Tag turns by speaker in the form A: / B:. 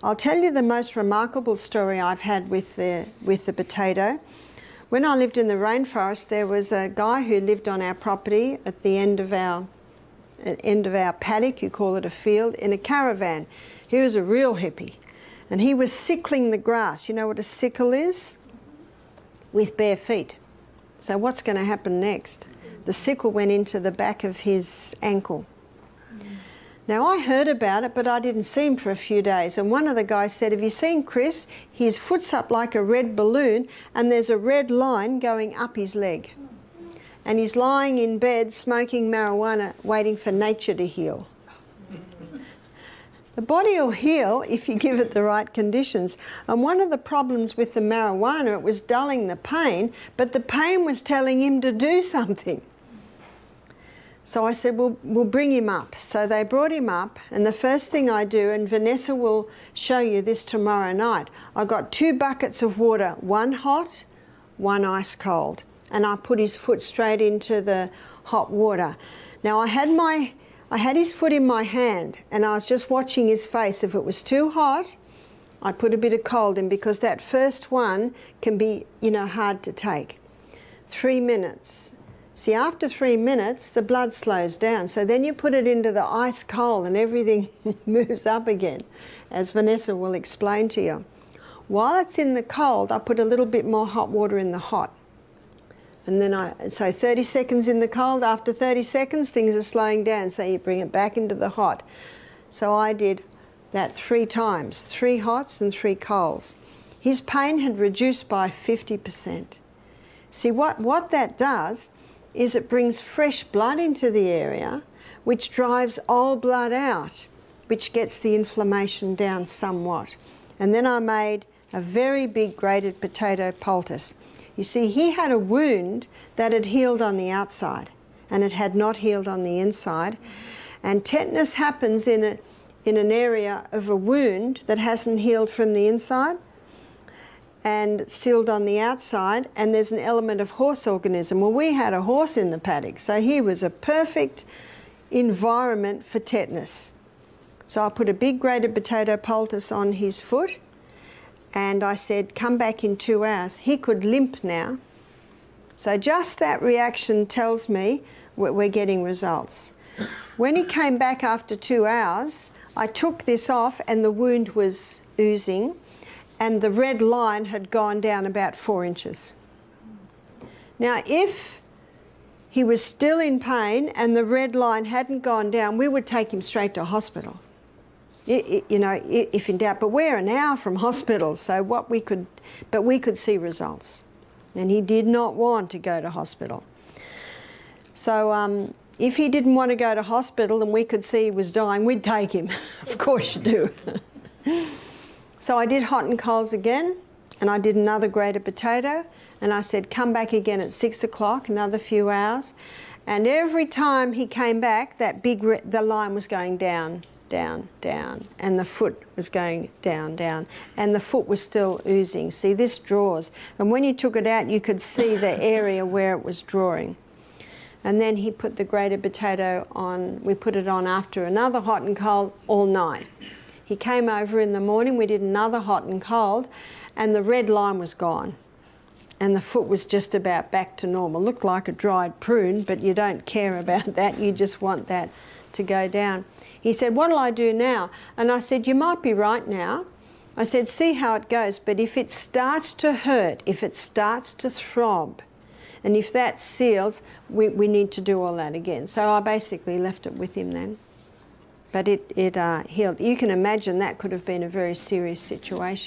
A: I'll tell you the most remarkable story I've had with the potato. When I lived in the rainforest, there was a guy who lived on our property at the end of our paddock, you call it a field, in a caravan. He was a real hippie, and he was sickling the grass. You know what a sickle is? With bare feet. So what's going to happen next? The sickle went into the back of his ankle. Now, I heard about it, but I didn't see him for a few days. And one of the guys said, have you seen Chris? His foot's up like a red balloon, and there's a red line going up his leg. And he's lying in bed smoking marijuana, waiting for nature to heal. The body will heal if you give it the right conditions. And one of the problems with the marijuana, it was dulling the pain, but the pain was telling him to do something. So I said, we'll bring him up. So they brought him up, and the first thing I do, and Vanessa will show you this tomorrow night, I got 2 buckets of water, one hot, one ice cold. And I put his foot straight into the hot water. Now I had his foot in my hand, and I was just watching his face. If it was too hot, I put a bit of cold in, because that first one can be, hard to take. 3 minutes. See, after 3 minutes, the blood slows down. So then you put it into the ice cold and everything moves up again, as Vanessa will explain to you. While it's in the cold, I put a little bit more hot water in the hot. And then so 30 seconds in the cold, after 30 seconds, things are slowing down, so you bring it back into the hot. So I did that 3 times, 3 hots and 3 colds. His pain had reduced by 50%. See, what that does is it brings fresh blood into the area, which drives old blood out, which gets the inflammation down somewhat. And then I made a very big grated potato poultice. You see, he had a wound that had healed on the outside, and it had not healed on the inside. And tetanus happens in an area of a wound that hasn't healed from the inside and sealed on the outside, and there's an element of horse organism. Well, we had a horse in the paddock, so he was a perfect environment for tetanus. So I put a big grated potato poultice on his foot, and I said, come back in 2 hours. He could limp now. So just that reaction tells me we're getting results. When he came back after 2 hours, I took this off and the wound was oozing, and the red line had gone down about 4 inches. Now, if he was still in pain and the red line hadn't gone down, we would take him straight to hospital. If in doubt, but we're an hour from hospital, so we could see results. And he did not want to go to hospital. So if he didn't want to go to hospital and we could see he was dying, we'd take him. Of course you do. So I did hot and colds again, and I did another grated potato, and I said, come back again at 6 o'clock, another few hours. And every time he came back, the line was going down, down, down, and the foot was going down, down, and the foot was still oozing. See, this draws, and when you took it out, you could see the area where it was drawing. And then he put the grated potato on, we put it on after another hot and cold all night. He came over in the morning, we did another hot and cold, and the red line was gone. And the foot was just about back to normal. Looked like a dried prune, but you don't care about that, you just want that to go down. He said, what'll I do now? And I said, you might be right now. I said, see how it goes, but if it starts to hurt, if it starts to throb, and if that seals, we need to do all that again. So I basically left it with him then. But it healed. You can imagine that could have been a very serious situation.